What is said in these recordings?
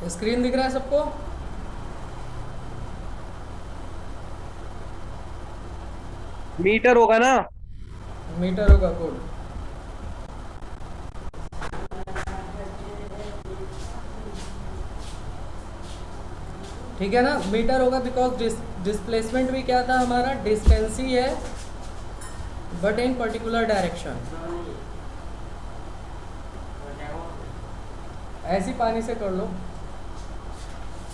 Screen दिख रहा है सबको? मीटर होगा ना। मीटर होगा, गुड। ठीक है ना, मीटर होगा बिकॉज डिस्प्लेसमेंट भी क्या था हमारा, डिस्टेंस ही है बट इन पर्टिकुलर डायरेक्शन। ऐसी पानी से कर लो।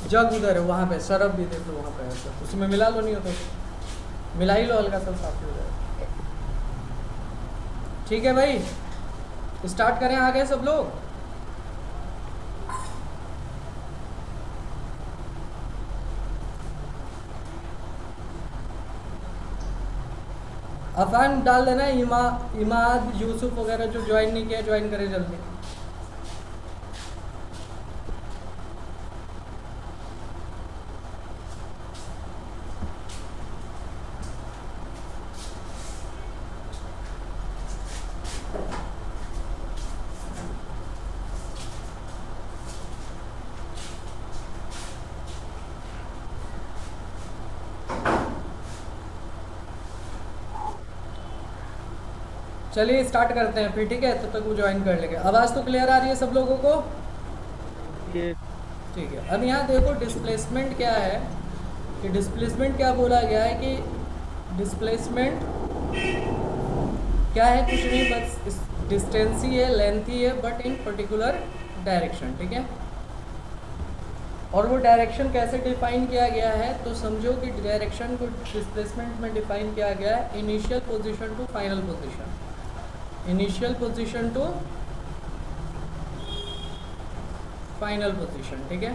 जग उधर है वहाँ पे, सरफ भी दे दो वहाँ पे, ऐसा उसमें मिला लो, नहीं हो तो मिला ही लो, हल्का सा साफ हो जाएगा। ठीक है भाई, स्टार्ट करें, आ गए सब लोग? अफान डाल देना, इमाद यूसुफ वगैरह जो ज्वाइन नहीं किया ज्वाइन करे जल्दी। चलिए स्टार्ट करते हैं फिर, ठीक है, तब तक वो ज्वाइन कर लेंगे। आवाज़ तो क्लियर आ रही है सब लोगों को? ये ठीक है, अब यहाँ देखो डिस्प्लेसमेंट क्या है, कि डिस्प्लेसमेंट क्या बोला गया है कि डिस्प्लेसमेंट क्या है, कुछ नहीं बस डिस्टेंस ही है, लेंथ ही है, बट इन पर्टिकुलर डायरेक्शन। ठीक है, और वो डायरेक्शन कैसे डिफाइन किया गया है, तो समझो कि डायरेक्शन को डिस्प्लेसमेंट में डिफाइन किया गया है initial position to final position, initial position to final position. ठीक है,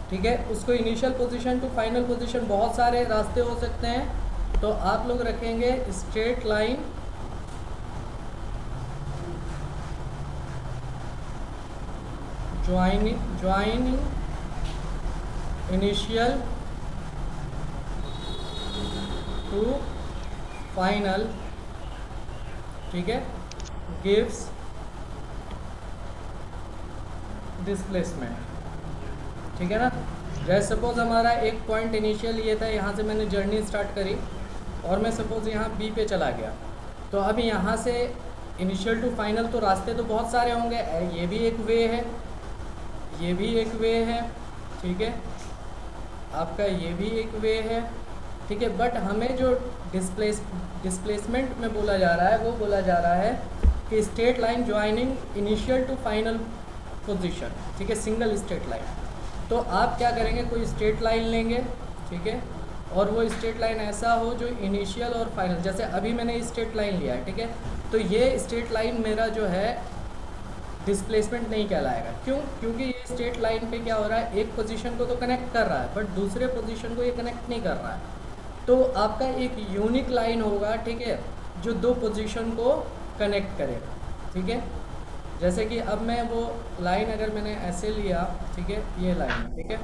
ठीक है, उसको initial position to final position बहुत सारे रास्ते हो सकते हैं, तो आप लोग रखेंगे straight line joining initial to final, ठीक है, गिव्स डिस्प्लेसमेंट। ठीक है ना, जैसे सपोज हमारा एक पॉइंट इनिशियल ये था, यहाँ से मैंने जर्नी स्टार्ट करी और मैं सपोज यहाँ बी पे चला गया, तो अब यहाँ से इनिशियल टू फाइनल तो रास्ते तो बहुत सारे होंगे, ये भी एक वे है, ये भी एक वे है, ठीक है, आपका ये भी एक वे है, ठीक है, बट हमें जो डिस्प्लेसमेंट में बोला जा रहा है वो बोला जा रहा है कि straight line joining initial to final position, ठीक है, सिंगल स्ट्रेट लाइन। तो आप क्या करेंगे, कोई स्ट्रेट लाइन लेंगे, ठीक है, और वो स्ट्रेट लाइन ऐसा हो जो इनिशियल और फाइनल, जैसे अभी मैंने स्ट्रेट लाइन लिया है, ठीक है, तो ये स्ट्रेट लाइन मेरा जो है डिस्प्लेसमेंट नहीं कहलाएगा। क्यों? क्योंकि ये स्ट्रेट लाइन पे क्या हो रहा है, एक पोजीशन को तो कनेक्ट कर रहा है बट दूसरे पोजीशन को ये कनेक्ट नहीं कर रहा है, तो आपका एक यूनिक लाइन होगा, ठीक है, जो दो पोजीशन को कनेक्ट करेगा। ठीक है, जैसे कि अब मैं वो लाइन अगर मैंने ऐसे लिया, ठीक है, ये लाइन, ठीक है,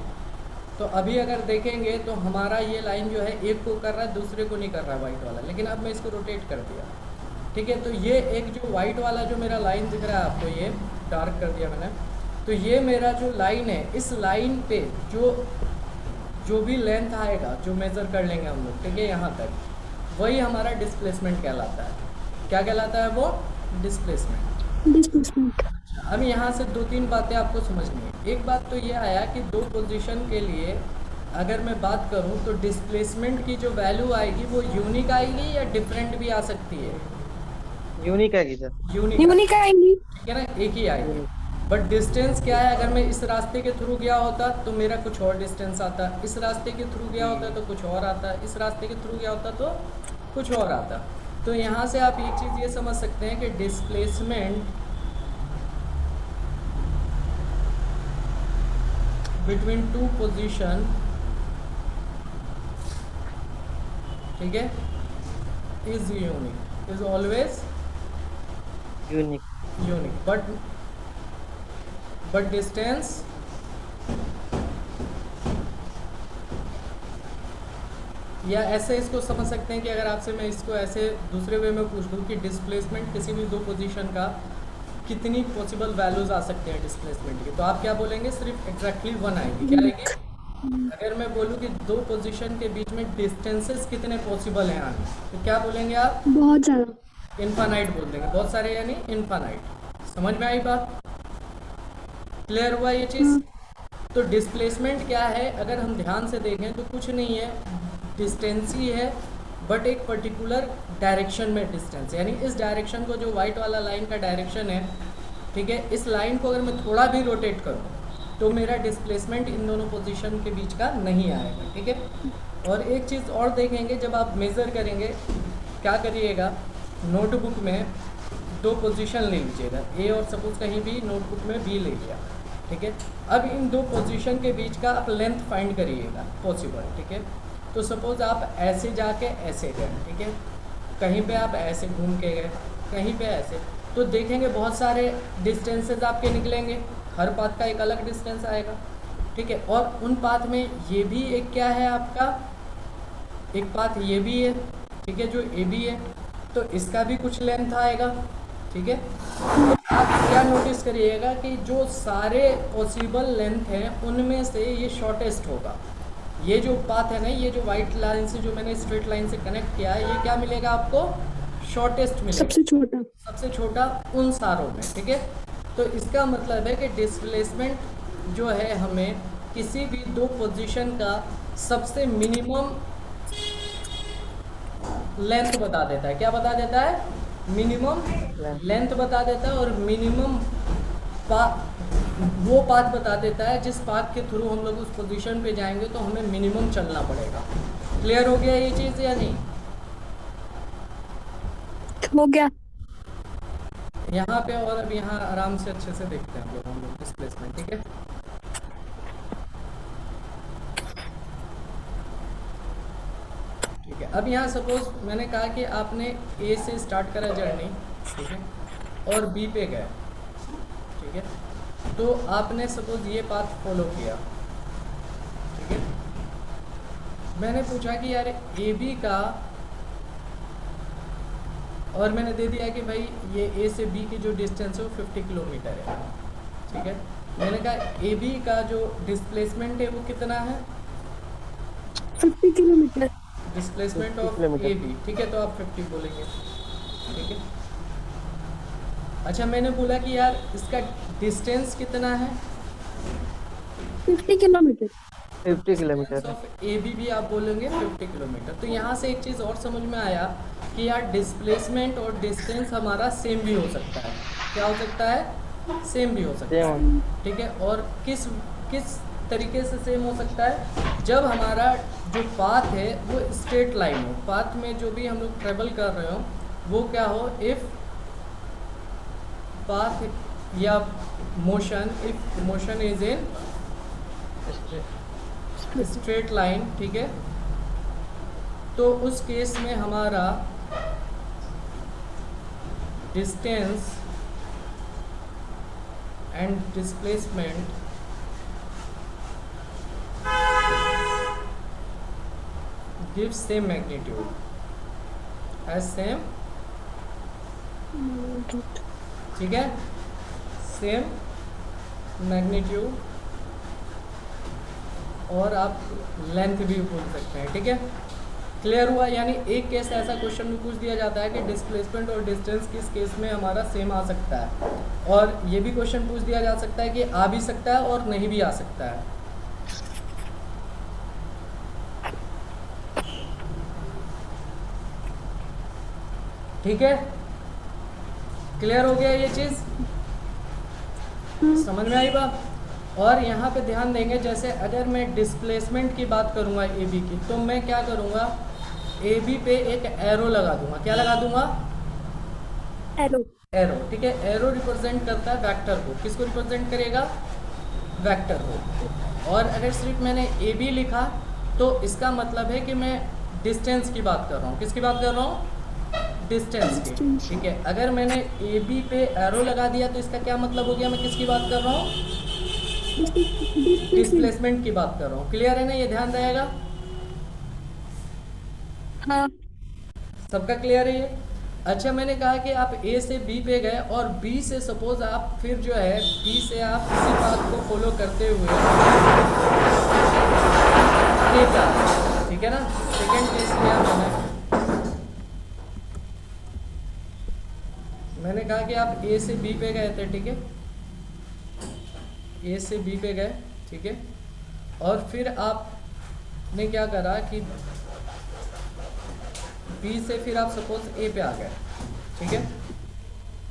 तो अभी अगर देखेंगे तो हमारा ये लाइन जो है एक को कर रहा है दूसरे को नहीं कर रहा है वाइट वाला, लेकिन अब मैं इसको रोटेट कर दिया, ठीक है, तो ये एक जो वाइट वाला जो मेरा लाइन दिख रहा है आपको, ये डार्क कर दिया मैंने, तो ये मेरा जो लाइन है, इस लाइन पे जो भी लेंथ आएगा जो मेज़र कर लेंगे हम लोग, ठीक है, यहाँ तक, वही हमारा डिस्प्लेसमेंट कहलाता है। क्या कहलाता है वो? डिस्प्लेसमेंट। डिस्प्लेसमेंट। अब यहाँ से दो तीन बातें आपको समझनी है। एक बात तो ये आया कि दो पोजीशन के लिए अगर मैं बात करूँ तो डिस्प्लेसमेंट की जो वैल्यू आएगी वो यूनिक आएगी या डिफरेंट भी आ सकती है? यूनिक है सर। यूनिक यूनिक आएंगी। ठीक है ना, एक ही आएगी। यूनिक। बट डिस्टेंस क्या है, अगर मैं इस रास्ते के थ्रू गया होता तो मेरा कुछ और डिस्टेंस आता, इस रास्ते के थ्रू गया होता तो कुछ और आता, इस रास्ते के थ्रू गया होता तो कुछ और आता। तो यहाँ से आप एक चीज़ ये समझ सकते हैं कि डिस्प्लेसमेंट बिटवीन टू पोजीशन, ठीक है, is unique, is always unique. Unique, but distance या ऐसे इसको समझ सकते हैं कि अगर आपसे मैं इसको ऐसे दूसरे वे में पूछ दूँ कि डिस्प्लेसमेंट किसी भी दो पोजीशन का कितनी पॉसिबल वैल्यूज आ सकते हैं डिस्प्लेसमेंट की, तो आप क्या बोलेंगे? सिर्फ एग्जैक्टली वन आएंगे। क्या आएंगे? अगर मैं बोलूँ कि दो पोजीशन के बीच में डिस्टेंसेस कितने पॉसिबल हैं आने, तो क्या बोलेंगे आप? बहुत ज्यादा। इनफानाइट बोल देंगे। बहुत सारे यानी इनफानाइट। समझ में आई बात? क्लियर हुआ ये चीज़? तो डिस्प्लेसमेंट क्या है? अगर हम ध्यान से देखें तो कुछ नहीं है, डिस्टेंस ही है, बट एक पर्टिकुलर डायरेक्शन में डिस्टेंस, यानी इस डायरेक्शन को, जो वाइट वाला लाइन का डायरेक्शन है, ठीक है, इस लाइन को अगर मैं थोड़ा भी रोटेट करूँ तो मेरा डिस्प्लेसमेंट इन दोनों पोजीशन के बीच का नहीं आएगा। ठीक है। और एक चीज़ और देखेंगे, जब आप मेज़र करेंगे क्या करिएगा, नोटबुक में दो पोजीशन ले लीजिएगा, ए और सपोज कहीं भी नोटबुक में बी ले लिया। ठीक है। अब इन दो पोजीशन के बीच का आप लेंथ फाइंड करिएगा पॉसिबल। ठीक है। तो सपोज आप ऐसे जाके ऐसे गए, ठीक है, कहीं पे आप ऐसे घूम के गए, कहीं पे ऐसे, तो देखेंगे बहुत सारे डिस्टेंसेस आपके निकलेंगे, हर पाथ का एक अलग डिस्टेंस आएगा। ठीक है। और उन पाथ में ये भी एक क्या है आपका, एक पाथ ये भी है, ठीक है, जो ए बी है, तो इसका भी कुछ लेंथ आएगा। ठीक है। तो आप क्या नोटिस करिएगा कि जो सारे पॉसिबल लेंथ हैं उनमें से ये शॉर्टेस्ट होगा। ये जो पाथ है ना, ये जो वाइट लाइन से, जो मैंने स्ट्रेट लाइन से कनेक्ट किया है, ये क्या मिलेगा आपको? शॉर्टेस्ट मिलेगा, सबसे छोटा। सबसे छोटा उन सारों में। ठीक है। तो इसका मतलब है कि डिस्प्लेसमेंट जो है हमें किसी भी दो पोजीशन का सबसे मिनिमम लेंथ बता देता है। क्या बता देता है? मिनिमम लेंथ बता देता है, और मिनिमम वो पाथ बता देता है जिस पाथ के थ्रू हम लोग उस पोजीशन पे जाएंगे तो हमें मिनिमम चलना पड़ेगा। क्लियर हो गया ये चीज़ या नहीं? हो गया। यहाँ पे और अब यहाँ आराम से अच्छे से देखते हैं हम लोग डिस्प्लेसमेंट। ठीक है। ठीक है। अब यहाँ सपोज मैंने कहा कि आपने ए से स्टार्ट करा जर्नी, ठीक है, और बी पे गए। ठीक है। तो आपने सपोज ये पाथ फॉलो किया। ठीक है। मैंने पूछा कि यार ए बी का, और मैंने दे दिया कि भाई ये ए से बी की जो डिस्टेंस है वो 50 किलोमीटर है। ठीक है। मैंने कहा ए बी का जो डिस्प्लेसमेंट है वो कितना है? 50 kilometre. Displacement 50 of kilometre. A B. ठीक है। तो आप 50 बोलेंगे। ठीक है। अच्छा, मैंने बोला कि यार इसका डिस्टेंस कितना है? 50 किलोमीटर। 50 किलोमीटर है। ऑफ ए बी भी आप बोलेंगे 50 किलोमीटर। तो यहाँ से एक चीज़ और समझ में आया कि यार डिस्प्लेसमेंट और डिस्टेंस हमारा सेम भी हो सकता है। क्या हो सकता है? सेम भी हो सकता है। सेम। ठीक है। और किस किस तरीके से सेम हो सकता है? जब हमारा जो पाथ है वो स्ट्रेट लाइन हो, पाथ में जो भी हम लोग ट्रेवल कर रहे हो वो क्या हो, इफ़ पाथ या motion, if motion is in straight line, ठीक है, तो उस केस में हमारा distance and displacement gives same magnitude as same। ठीक है। सेम मैग्नीट्यूड, और आप लेंथ भी बोल सकते हैं। ठीक है। क्लियर हुआ? यानी एक केस ऐसा क्वेश्चन में पूछ दिया जाता है कि डिस्प्लेसमेंट और डिस्टेंस किस केस में हमारा सेम आ सकता है, और ये भी क्वेश्चन पूछ दिया जा सकता है कि आ भी सकता है और नहीं भी आ सकता है। ठीक है। क्लियर हो गया ये चीज़? समझ में आई बात? और यहाँ पे ध्यान देंगे, जैसे अगर मैं डिस्प्लेसमेंट की बात करूँगा ए बी की, तो मैं क्या करूँगा, ए बी पे एक एरो लगा दूंगा। क्या लगा दूंगा? एरो। एरो। ठीक है। एरो रिप्रेजेंट करता है वेक्टर को। किसको रिप्रेजेंट करेगा? वेक्टर को। और अगर सिर्फ मैंने ए बी लिखा तो इसका मतलब है कि मैं डिस्टेंस की बात कर रहा हूँ। किसकी बात कर रहा हूँ? डिस्टेंस की। ठीक है। अगर मैंने ए बी पे एरो लगा दिया तो इसका क्या मतलब हो गया? मैं किसकी बात कर रहा हूँ? डिस्प्लेसमेंट की बात कर रहा हूँ। क्लियर है ना? ये ध्यान रहेगा। हाँ सबका क्लियर है ये? अच्छा, मैंने कहा कि आप ए से बी पे गए और बी से सपोज आप फिर जो है बी से आप इसी बात को फॉलो करते हुए ए पे आ गए, ठीक है ना। सेकेंड केस लिया मैंने कहा कि आप ए से बी पे गए थे, ठीक है, ए से बी पे गए, ठीक है, और फिर आपने क्या करा कि बी से फिर आप सपोज ए पे आ गए, ठीक है।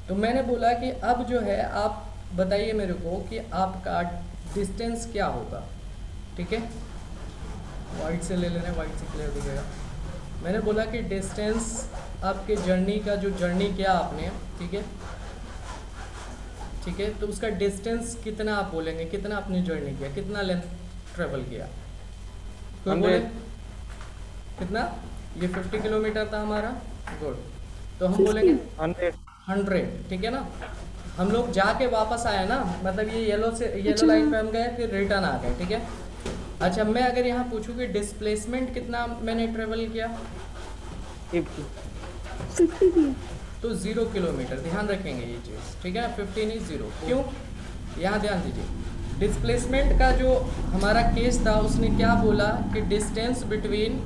तो मैंने बोला कि अब जो है आप बताइए मेरे को कि आपका डिस्टेंस क्या होगा, ठीक है। वाइट से ले लेना, वाइट से क्लियर दिखेगा। मैंने बोला कि डिस्टेंस आपके जर्नी का जो जर्नी किया आपने, ठीक है, ठीक है, तो उसका डिस्टेंस कितना आप बोलेंगे, कितना आपने जर्नी किया, कितना लेंथ ट्रेवल किया, कोई बोले 100। कितना? ये 50 किलोमीटर था हमारा, गुड। तो हम बोलेंगे 100। 100, ठीक है ना। हम लोग जाके वापस आए ना, मतलब ये येलो अच्छा। लाइन पे हम गए फिर रिटर्न आ गए, ठीक है। अच्छा, मैं अगर यहाँ पूछूँ कि डिस्प्लेसमेंट कितना मैंने ट्रेवल किया, 50। 50 की। तो 0 किलोमीटर, ध्यान रखेंगे ये चीज़, ठीक है। 50 नहीं 0, क्यों? यहाँ ध्यान दीजिए, डिस्प्लेसमेंट का जो हमारा केस था उसने क्या बोला कि distance between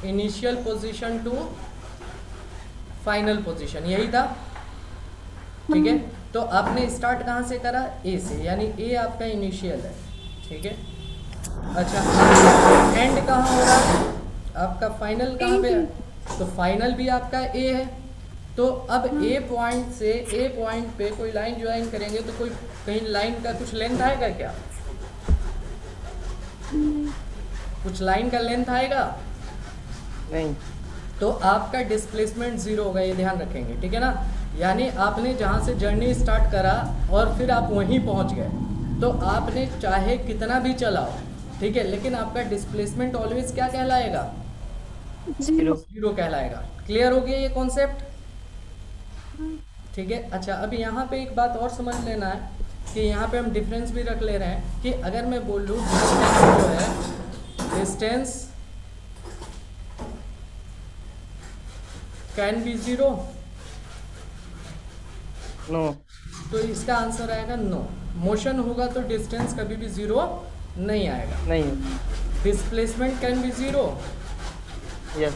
initial position to final position, यही था, ठीक है। तो आपने स्टार्ट कहाँ से करा? ए से, यानी ए आपका इनिशियल है, ठीक है। अच्छा, एंड कहाँ हो रहा है आपका? फाइनल कहाँ पे है? तो फाइनल भी आपका ए है। तो अब ए पॉइंट से ए पॉइंट पे कोई लाइन ज्वाइन करेंगे तो कोई कहीं लाइन का कुछ लेंथ आएगा क्या? कुछ लाइन का लेंथ आएगा? नहीं। तो आपका डिस्प्लेसमेंट 0 होगा, ये ध्यान रखेंगे, ठीक है ना। यानी आपने जहाँ से जर्नी स्टार्ट करा और फिर आप वहीं पहुँच गए, तो आपने चाहे कितना भी चलाओ, ठीक है, लेकिन आपका डिस्प्लेसमेंट ऑलवेज क्या कहलाएगा? 0। 0 कहलाएगा। क्लियर हो गया ये कॉन्सेप्ट? ठीक है। अच्छा, अब यहाँ पे एक बात और समझ लेना है कि यहाँ पे हम डिफरेंस भी रख ले रहे हैं कि अगर मैं बोल लूँ डिस्टेंस जो है, डिस्टेंस कैन बी 0, नो। तो इसका आंसर आएगा नो। मोशन होगा तो डिस्टेंस कभी भी 0 नहीं आएगा। नहीं। Displacement can be 0, yes.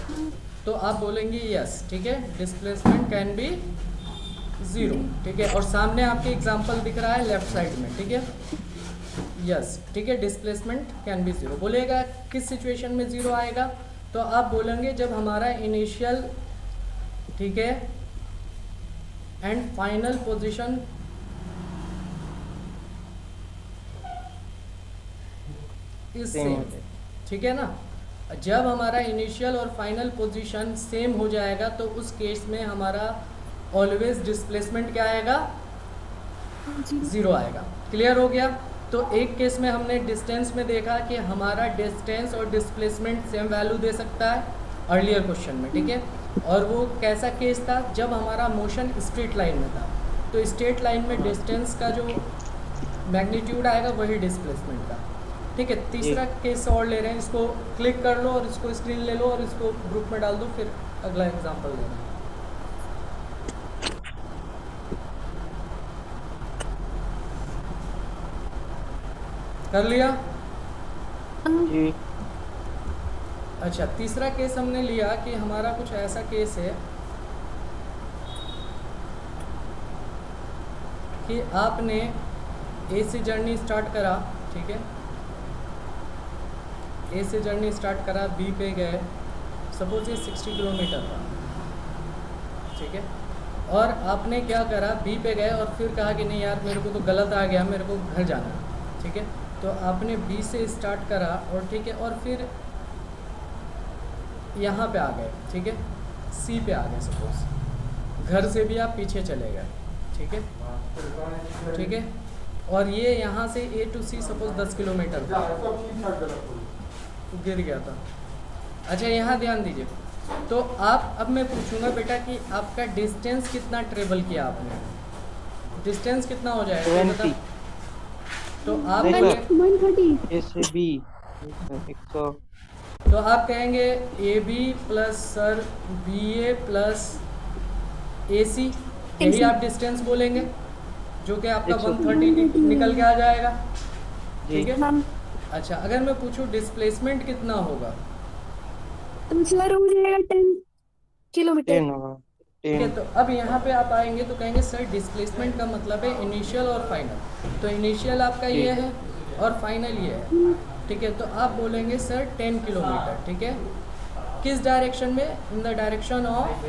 तो आप बोलेंगे यस, ठीक है, डिस्प्लेसमेंट कैन बी 0, ठीक है। और सामने आपके एग्जांपल दिख रहा है लेफ्ट साइड में, ठीक है, यस, ठीक है, डिस्प्लेसमेंट कैन बी 0। बोलेगा किस सिचुएशन में 0 आएगा? तो आप बोलेंगे जब हमारा इनिशियल, ठीक है, and final position is same, ठीक है ना। जब हमारा इनिशियल और फाइनल पोजीशन सेम हो जाएगा तो उस केस में हमारा ऑलवेज डिस्प्लेसमेंट क्या आएगा? 0 आएगा। क्लियर हो गया? तो एक केस में हमने डिस्टेंस में देखा कि हमारा डिस्टेंस और डिस्प्लेसमेंट सेम वैल्यू दे सकता है अर्लियर क्वेश्चन में, ठीक है। और वो कैसा केस था? जब हमारा मोशन स्ट्रेट लाइन में था, तो स्ट्रेट लाइन में डिस्टेंस का जो मैग्नीट्यूड आएगा वही डिस्प्लेसमेंट का, ठीक है। तीसरा केस और ले रहे हैं, इसको क्लिक कर लो और इसको स्क्रीन ले लो और इसको ग्रुप में डाल दो, फिर अगला एग्जांपल लेना। कर लिया? जी। अच्छा, तीसरा केस हमने लिया कि हमारा कुछ ऐसा केस है कि आपने ए से जर्नी स्टार्ट करा, ठीक है, ए से जर्नी स्टार्ट करा, बी पे गए, सपोज ये 60 किलोमीटर था, ठीक है, और आपने क्या करा? बी पे गए और फिर कहा कि नहीं यार मेरे को तो गलत आ गया, मेरे को घर जाना है, ठीक है। तो आपने बी से स्टार्ट करा और ठीक है, और फिर यहाँ पे आ गए, ठीक है, सी पे आ गए सपोज, घर से भी आप पीछे चले गए, ठीक है, ठीक है, और ये यहाँ से ए टू सी सपोज 10 किलोमीटर था, गिर गया था। अच्छा, यहाँ ध्यान दीजिए, तो आप, अब मैं पूछूंगा बेटा कि आपका डिस्टेंस कितना ट्रेवल किया आपने? डिस्टेंस कितना हो जाएगा? 20। तो आप देखो। 130। ए से बी 100 तो आप कहेंगे A B plus sir B A plus A C, यही AC आप डिस्टेंस बोलेंगे, जो कि आपका 100 130 निकल के आ जाएगा। जी ठीक है। हाँ। अच्छा, अगर मैं पूछूं डिस्प्लेसमेंट कितना होगा, तो सर हो जाएगा 10 किलोमीटर। 10 होगा ठीक है। 10 तो अब यहाँ पे आप आएंगे तो कहेंगे सर डिस्प्लेसमेंट का मतलब है इनिशियल और फाइनल। तो इनिशियल आपका जी ये है और फाइनल ये है। ठीक है। तो आप बोलेंगे सर 10 किलोमीटर। ठीक है। किस डायरेक्शन में? इन द डायरेक्शन ऑफ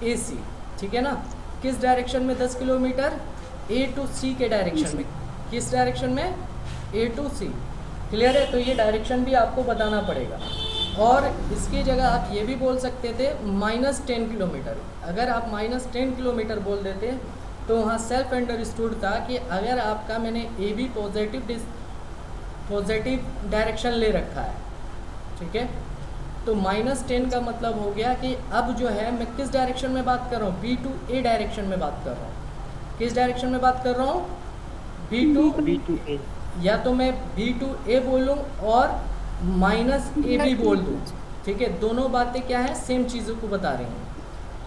ए सी। ठीक है ना। किस डायरेक्शन में 10 किलोमीटर? ए टू सी के डायरेक्शन में। किस डायरेक्शन में? ए टू सी। क्लियर है। तो ये डायरेक्शन भी आपको बताना पड़ेगा। और इसकी जगह आप ये भी बोल सकते थे -10 किलोमीटर। अगर आप -10 किलोमीटर बोल देते तो वहाँ सेल्फ अंडरस्टूड था कि अगर आपका मैंने ए बी पॉजिटिव डायरेक्शन ले रखा है, ठीक है, तो -10 का मतलब हो गया कि अब जो है मैं किस डायरेक्शन में बात कर रहा हूँ? बी टू ए डायरेक्शन में बात कर रहा हूँ। किस डायरेक्शन में बात कर रहा हूँ? B to. B2A या तो मैं बी टू ए बोलूँ और -AB बोल दूँ। ठीक है। दोनों बातें क्या है? सेम चीज़ों को बता रही हैं।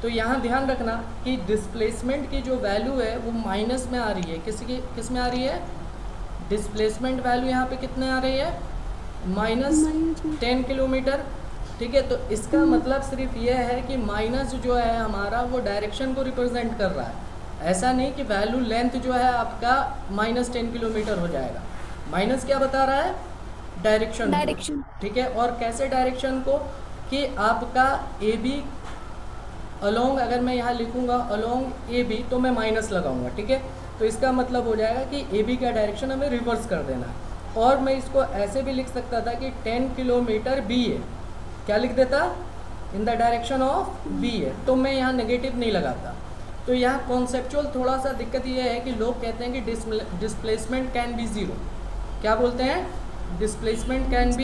तो यहाँ ध्यान रखना कि डिस्प्लेसमेंट की जो वैल्यू है वो माइनस में आ रही है। किस में आ रही है? डिस्प्लेसमेंट वैल्यू यहाँ पे कितने आ रही है? -10 किलोमीटर। ठीक है। तो इसका मतलब सिर्फ ये है कि माइनस जो है हमारा वो डायरेक्शन को रिप्रेजेंट कर रहा है। ऐसा नहीं कि वैल्यू लेंथ जो है आपका -10 किलोमीटर हो जाएगा। माइनस क्या बता रहा है? डायरेक्शन। ठीक है। और कैसे डायरेक्शन को? कि आपका ए बी अलोंग, अगर मैं यहाँ लिखूँगा अलोंग ए बी तो मैं माइनस लगाऊंगा। ठीक है। तो इसका मतलब हो जाएगा कि ए बी का डायरेक्शन हमें रिवर्स कर देना है। और मैं इसको ऐसे भी लिख सकता था कि 10 किलोमीटर बी है। क्या लिख देता? In the direction of B है। तो मैं यहाँ नेगेटिव नहीं लगाता। तो यहाँ कॉन्सेप्चुअल थोड़ा सा दिक्कत ये है कि लोग कहते हैं कि डिस्प्लेसमेंट कैन बी ज़ीरो। क्या बोलते हैं? Displacement can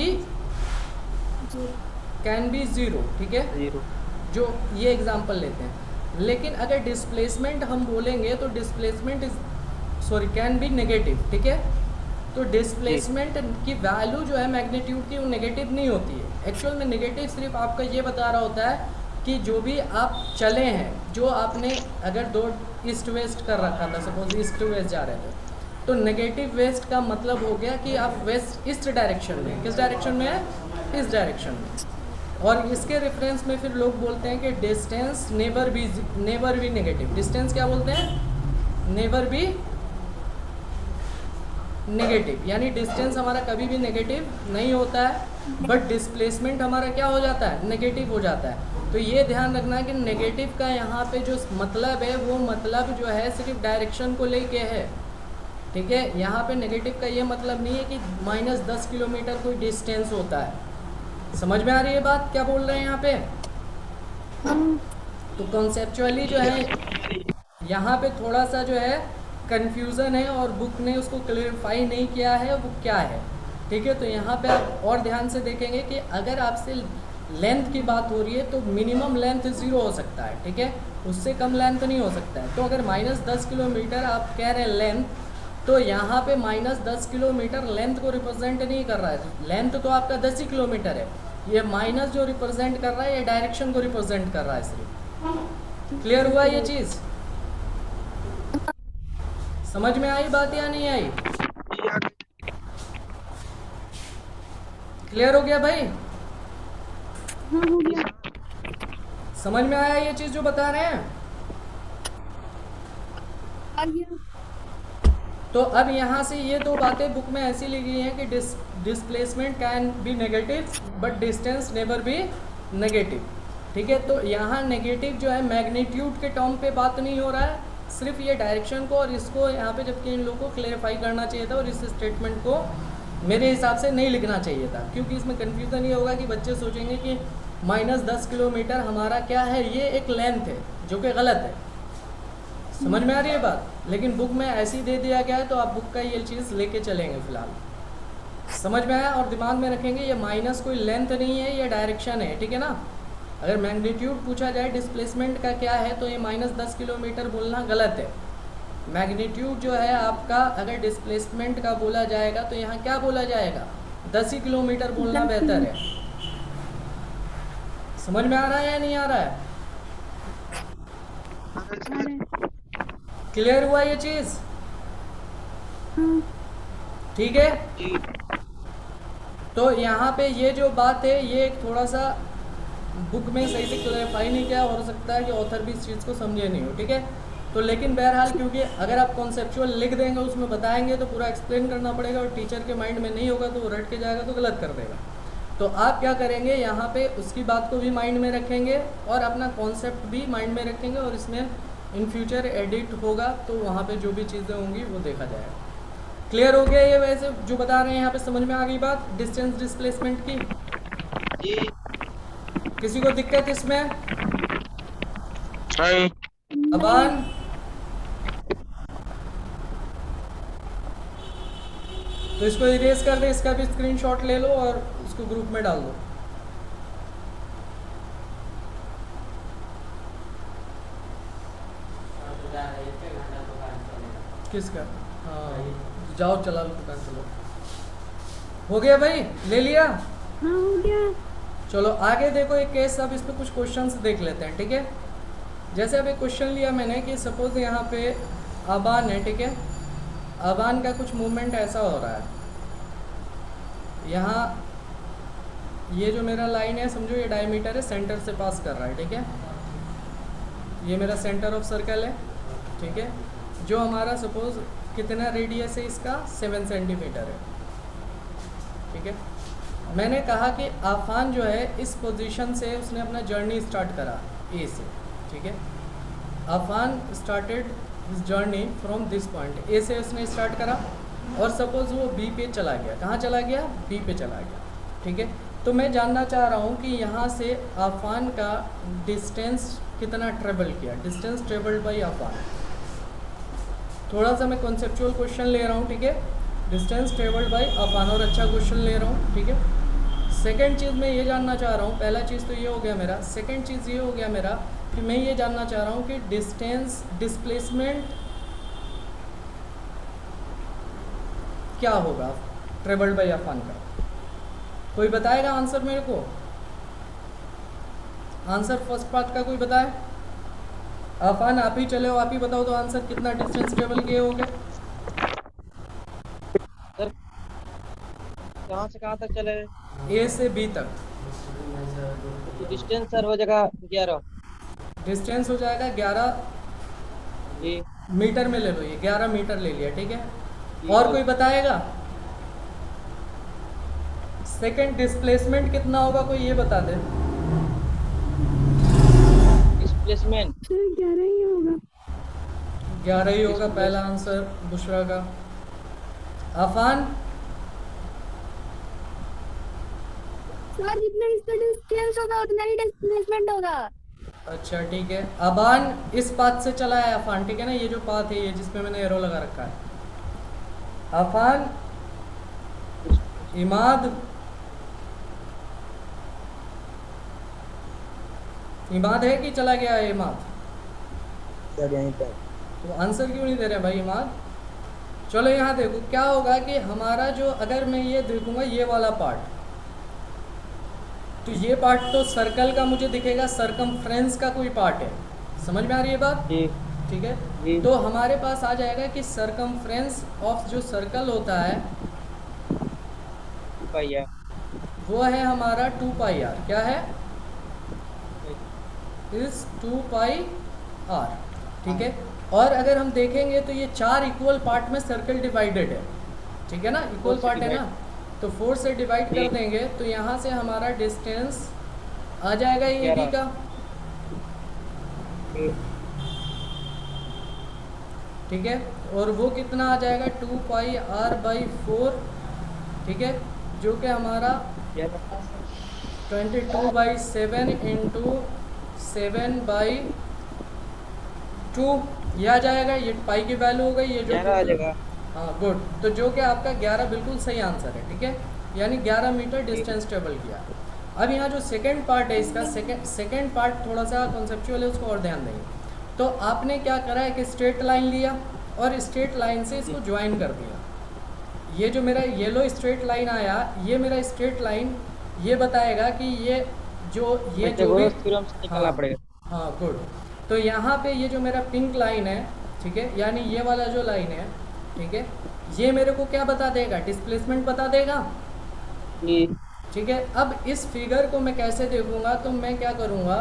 be zero. ठीक है। 0 जो ये एग्जांपल लेते हैं। लेकिन अगर डिस्प्लेसमेंट हम बोलेंगे तो डिस्प्लेसमेंट कैन बी नेगेटिव। ठीक है। तो डिस्प्लेसमेंट की वैल्यू जो है मैग्नीट्यूड की वो नेगेटिव नहीं होती है। एक्चुअल में नेगेटिव सिर्फ आपका ये बता रहा होता है कि जो भी आप चले हैं, जो आपने अगर दो ईस्ट वेस्ट कर रखा था, सपोज ईस्ट टू वेस्ट जा रहे थे, तो नेगेटिव वेस्ट का मतलब हो गया कि आप वेस्ट ईस्ट डायरेक्शन में। किस डायरेक्शन में है? इस डायरेक्शन में। और इसके रेफरेंस में फिर लोग बोलते हैं कि distance never be negative. Distance क्या बोलते हैं? Never be negative. यानी डिस्टेंस हमारा कभी भी नेगेटिव नहीं होता है, बट डिस्प्लेसमेंट हमारा क्या हो जाता है? नेगेटिव हो जाता है। तो ये ध्यान रखना कि नेगेटिव का यहाँ पे जो मतलब है वो मतलब जो है सिर्फ डायरेक्शन को लेके है। ठीक है। यहाँ पे नेगेटिव का ये मतलब नहीं है कि -10 किलोमीटर कोई डिस्टेंस होता है। समझ में आ रही है बात क्या बोल रहे हैं यहाँ पे? तो कॉन्सेप्चुअली जो है यहाँ पे थोड़ा सा जो है कन्फ्यूज़न है और बुक ने उसको क्लियरफाई नहीं किया है वो क्या है। ठीक है। तो यहाँ पे आप और ध्यान से देखेंगे कि अगर आपसे लेंथ की बात हो रही है तो मिनिमम लेंथ 0 हो सकता है। ठीक है। उससे कम लेंथ नहीं हो सकता है। तो अगर -10 किलोमीटर आप कह रहे हैं लेंथ, तो यहाँ पे -10 किलोमीटर लेंथ को रिप्रेजेंट नहीं कर रहा है। लेंथ तो आपका 10 ही किलोमीटर है। ये माइनस जो रिप्रेजेंट कर रहा है ये डायरेक्शन को रिप्रेजेंट कर रहा है सिर्फ। क्लियर हुआ ये चीज़? समझ में आई बात या नहीं आई? क्लियर हो गया भाई? हाँ हो गया। समझ में आया ये चीज़ जो बता रहे हैं? आ गया। तो अब यहाँ से ये दो बातें बुक में ऐसी लिखी हैं कि displacement can be negative but distance never be negative. ठीक है। तो यहाँ नेगेटिव जो है मैग्नीट्यूड के टर्म पे बात नहीं हो रहा है, सिर्फ ये डायरेक्शन को और इसको यहाँ पे, जबकि इन लोगों को क्लेरिफाई करना चाहिए था और इस स्टेटमेंट को मेरे हिसाब से नहीं लिखना चाहिए था, क्योंकि इसमें कन्फ्यूज़न ये होगा कि बच्चे सोचेंगे कि -10 किलोमीटर हमारा क्या है, ये एक लेंथ है, जो कि गलत है। समझ में आ रही है बात? लेकिन बुक में ऐसी दे दिया गया है तो आप बुक का ये चीज़ लेके चलेंगे फिलहाल। समझ में आया? और दिमाग में रखेंगे ये माइनस कोई लेंथ नहीं है, ये डायरेक्शन है। ठीक है ना। अगर मैग्नीट्यूड पूछा जाए डिस्प्लेसमेंट का क्या है तो ये -10 किलोमीटर बोलना गलत है। मैग्नीट्यूड जो है आपका, अगर डिस्प्लेसमेंट का बोला जाएगा तो यहाँ क्या बोला जाएगा, 10 ही किलोमीटर बोलना बेहतर है। समझ में आ रहा है या नहीं आ रहा है? क्लियर हुआ ये चीज? ठीक है। जी तो यहाँ पे ये जो बात है ये एक थोड़ा सा बुक में सही से क्लैरिफाई नहीं किया, हो सकता है कि ऑथर भी इस चीज़ को समझे नहीं हो, ठीक है। तो लेकिन बहरहाल क्योंकि अगर आप कॉन्सेप्चुअल लिख देंगे उसमें बताएंगे तो पूरा एक्सप्लेन करना पड़ेगा, और टीचर के माइंड में नहीं होगा तो वो रट के जाएगा तो गलत कर देगा। तो आप क्या करेंगे, यहाँ पे उसकी बात को भी माइंड में रखेंगे और अपना कॉन्सेप्ट भी माइंड में रखेंगे, और इसमें इन फ्यूचर एडिट होगा तो वहाँ पे जो भी चीज़ें होंगी वो देखा जाएगा। क्लियर हो गया ये? वैसे जो बता रहे हैं यहाँ पे समझ में आ गई बात डिस्टेंस डिस्प्लेसमेंट की? जी किसी को दिक्कत इसमें? नहीं अबान, तो इसको इरेज कर दे, इसका भी स्क्रीनशॉट ले लो और उसको ग्रुप में डाल दो। किसका? हाँ, जाओ चला लो दुकान, चलो। हो गया भाई, ले लिया? हाँ हो गया। चलो आगे देखो एक केस, अब इस पे कुछ क्वेश्चंस देख लेते हैं, ठीक है। जैसे अब एक क्वेश्चन लिया मैंने कि सपोज यहाँ पे आबान है, ठीक है। आबान का कुछ मूवमेंट ऐसा हो रहा है, यहाँ ये जो मेरा लाइन है समझो ये डायमीटर है, सेंटर से पास कर रहा है, ठीक है। ये मेरा सेंटर ऑफ सर्कल है, ठीक है। जो हमारा सपोज कितना रेडियस है इसका, 7 सेंटीमीटर है, ठीक है। मैंने कहा कि आफान जो है इस पोजीशन से उसने अपना जर्नी स्टार्ट करा ए से, ठीक है। Affan started his journey from this point, A से उसने स्टार्ट करा और सपोज वो बी पे चला गया। कहाँ चला गया? बी पे चला गया, ठीक है। तो मैं जानना चाह रहा हूँ कि यहाँ से आफान का डिस्टेंस कितना ट्रेवल किया, डिस्टेंस ट्रेवल्ड बाई आफान। थोड़ा सा मैं कॉन्सेप्चुअल क्वेश्चन ले रहा हूँ, ठीक है। डिस्टेंस ट्रेवल्ड बाई आफान, और अच्छा क्वेश्चन ले रहा हूँ, ठीक है। सेकंड चीज़ मैं ये जानना चाह रहा हूँ, पहला चीज़ तो ये हो गया मेरा, सेकंड चीज़ ये हो गया मेरा कि मैं ये जानना चाह रहा हूँ कि डिस्टेंस डिस्प्लेसमेंट क्या होगा ट्रेवल्ड बाई आफान का। कोई बताएगा आंसर मेरे को? आंसर फर्स्ट पार्ट का कोई बताए? आफान आप ही चले हो, आप ही बताओ तो आंसर, कितना डिस्टेंस ट्रेवल किए होंगे? सर कहाँ से कहाँ तक चले? ए से बी तक। तो डिस्टेंस सर हो जाएगा 11। डिस्टेंस हो जाएगा 11 जी मीटर में ले लो, ये 11 मीटर ले लिया, ठीक है। जी, और कोई बताएगा? सेकंड डिस्प्लेसमेंट कितना होगा, कोई ये बता दे। डिस्प्लेसमेंट सर 11 ही होगा। 11 ही होगा, पहला आंसर बुशरा का। आफान? सर जितना इसका डिस्टेंस होगा उतना ही डिस्प्लेसमेंट होगा। अच्छा ठीक है। अबान इस पाथ से चला है आफान, ठीक है ना, ये जो पाथ है ये जिसपे मैंने एरो लगा रखा है। आफान, इमाद, इमाद है कि चला गया है इमाद? सर यहीं पर। तो आंसर क्यों नहीं दे रहे भाई इमाद? चलो यहाँ देखो क्या होगा कि हमारा जो, अगर मैं ये देखूंगा ये वाला पार्ट, तो ये पार्ट तो सर्कल का मुझे दिखेगा, सरकमफ्रेंस का कोई पार्ट है। समझ में आ रही है बात? जी ठीक है। जी तो हमारे पास आ जाएगा कि सरकमफ्रेंस ऑफ जो सर्कल होता है भैया वो है हमारा 2 पाई आर। क्या है? इज 2 पाई आर, ठीक है। और अगर हम देखेंगे तो ये 4 इक्वल पार्ट में सर्कल डिवाइडेड है, ठीक है ना, इक्वल से पार्ट है ना, तो 4 से डिवाइड कर जी। देंगे तो यहाँ से हमारा डिस्टेंस आ जाएगा ये बी 11 का, जी, ठीक है। और वो कितना आ जाएगा 2 पाई आर बाई 4, ठीक है, जो कि हमारा 22/7 इंटू 7/2 ये आ जाएगा। ये पाई की वैल्यू हो गई, ये जो 11 आ जाएगा। हाँ गुड। तो जो कि आपका 11 बिल्कुल सही आंसर है, ठीक है, यानी 11 मीटर डिस्टेंस ट्रेवल किया। अब यहाँ जो सेकंड पार्ट है इसका, सेकंड पार्ट थोड़ा सा कॉन्सेप्चुअल है, उसको और ध्यान देंगे। तो आपने क्या करा है कि स्ट्रेट लाइन लिया, और स्ट्रेट लाइन से इसको ज्वाइन कर दिया। ये जो मेरा येलो स्ट्रेट लाइन आया, ये मेरा स्ट्रेट लाइन ये बताएगा कि ये जो भी पाइथागोरस थ्योरम से निकालना हाँ पड़ेगा। हाँ गुड। तो यहाँ पे ये जो मेरा पिंक लाइन है, ठीक है, यानी ये वाला जो लाइन है, ठीक है, ये मेरे को क्या बता देगा? डिस्प्लेसमेंट बता देगा। जी ठीक है, अब इस फिगर को मैं कैसे देखूंगा? तो मैं क्या करूंगा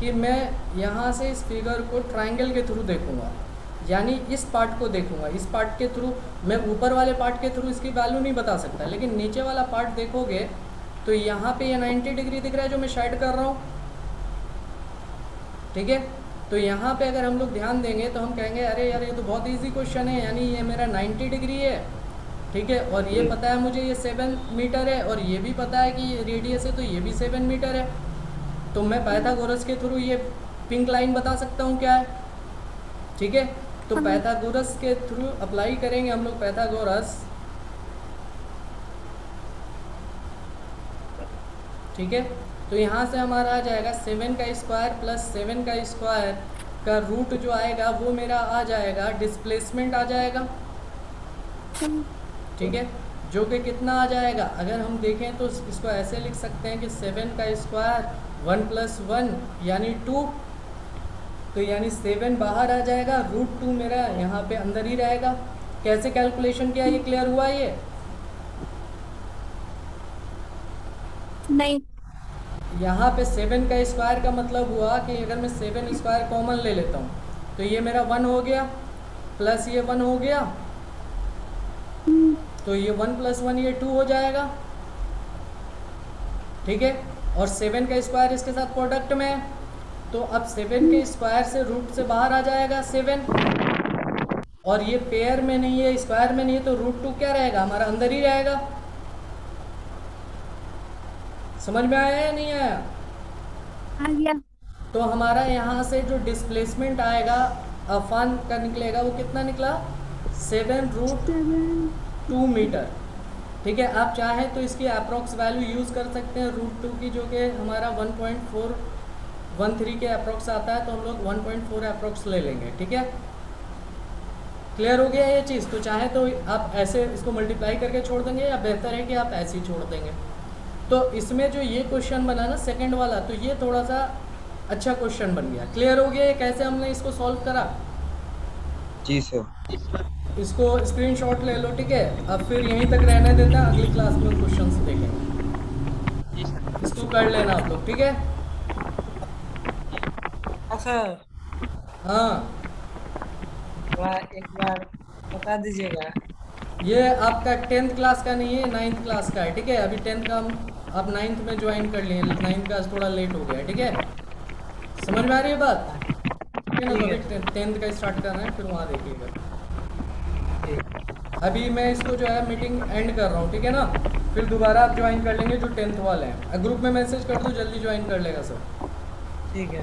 कि मैं यहाँ से इस फिगर को ट्रायंगल के थ्रू देखूंगा, यानी इस पार्ट को देखूंगा। इस पार्ट के थ्रू मैं ऊपर वाले पार्ट के थ्रू इसकी वैल्यू नहीं बता सकता, लेकिन नीचे वाला पार्ट देखोगे तो यहाँ पे ये 90 डिग्री दिख रहा है जो मैं शेड कर रहा हूँ, ठीक है। तो यहाँ पे अगर हम लोग ध्यान देंगे तो हम कहेंगे अरे यार ये तो बहुत इजी क्वेश्चन है, यानी ये मेरा 90 डिग्री है, ठीक है, और ये पता है मुझे ये 7 मीटर है, और ये भी पता है कि रेडियस है तो ये भी 7 मीटर है। तो मैं पाइथागोरस के थ्रू ये पिंक लाइन बता सकता हूँ क्या है, ठीक है। तो पाइथागोरस के थ्रू अप्लाई करेंगे हम लोग पाइथागोरस, ठीक है। तो यहाँ से हमारा आ जाएगा 7 का स्क्वायर प्लस 7 का स्क्वायर का रूट जो आएगा वो मेरा आ जाएगा डिस्प्लेसमेंट आ जाएगा, ठीक है, जो कि कितना आ जाएगा? अगर हम देखें तो इसको ऐसे लिख सकते हैं कि 7 का स्क्वायर 1 + 1 यानी 2, तो यानी 7 बाहर आ जाएगा, √2 मेरा यहाँ पे अंदर ही रहेगा। कैसे कैलकुलेशन किया, ये क्लियर हुआ? ये नहीं। यहाँ पे 7 का स्क्वायर का मतलब हुआ कि अगर मैं 7 स्क्वायर कॉमन ले लेता हूँ तो ये मेरा 1 हो गया, प्लस ये 1 हो गया, तो ये 1 + 1 ये 2 हो जाएगा, ठीक है। और 7 का स्क्वायर इसके साथ प्रोडक्ट में है, तो अब 7 के स्क्वायर से रूट से बाहर आ जाएगा 7, और ये पेयर में नहीं है, स्क्वायर में नहीं है, तो √2 क्या रहेगा? हमारा अंदर ही रहेगा। समझ में आया या नहीं आया? आ गया। तो हमारा यहाँ से जो डिस्प्लेसमेंट आएगा अफान का निकलेगा, वो कितना निकला? 7√2 मीटर, ठीक है। आप चाहें तो इसकी अप्रॉक्स वैल्यू यूज़ कर सकते हैं √2 की, जो कि हमारा 1.413 के अप्रॉक्स आता है, तो हम लोग 1.4 अप्रॉक्स ले लेंगे, ठीक है। क्लियर हो गया ये चीज़? तो चाहे तो आप ऐसे इसको मल्टीप्लाई करके छोड़ देंगे, या बेहतर है कि आप ऐसे ही छोड़ देंगे। तो इसमें जो ये क्वेश्चन बना ना सेकंड वाला, तो ये थोड़ा सा अच्छा क्वेश्चन बन गया। क्लियर हो गया ये कैसे हमने इसको सॉल्व करा? जी सर। इसको स्क्रीनशॉट ले लो, ठीक है। अब फिर यहीं तक रहने देते हैं, अगली क्लास में क्वेश्चंस देखेंगे। इसको कर लेना आप लोग, ठीक है। सर हाँ, एक बार बता दीजिएगा। ये आपका 10th क्लास का नहीं है, 9th क्लास का है, ठीक है। अभी 10th का आप 9th में ज्वाइन कर लिए, 9th का थोड़ा लेट हो गया, ठीक है। समझ में आ रही है बात? ठीक है ना, तो अभी 10th का स्टार्ट करना है, फिर वहाँ देखिएगा। अभी मैं इसको जो है मीटिंग एंड कर रहा हूँ, ठीक है ना। फिर दोबारा आप ज्वाइन कर लेंगे जो 10th वाले हैं। ग्रुप में मैसेज कर दो, जल्दी ज्वाइन कर लेगा सब। ठीक है।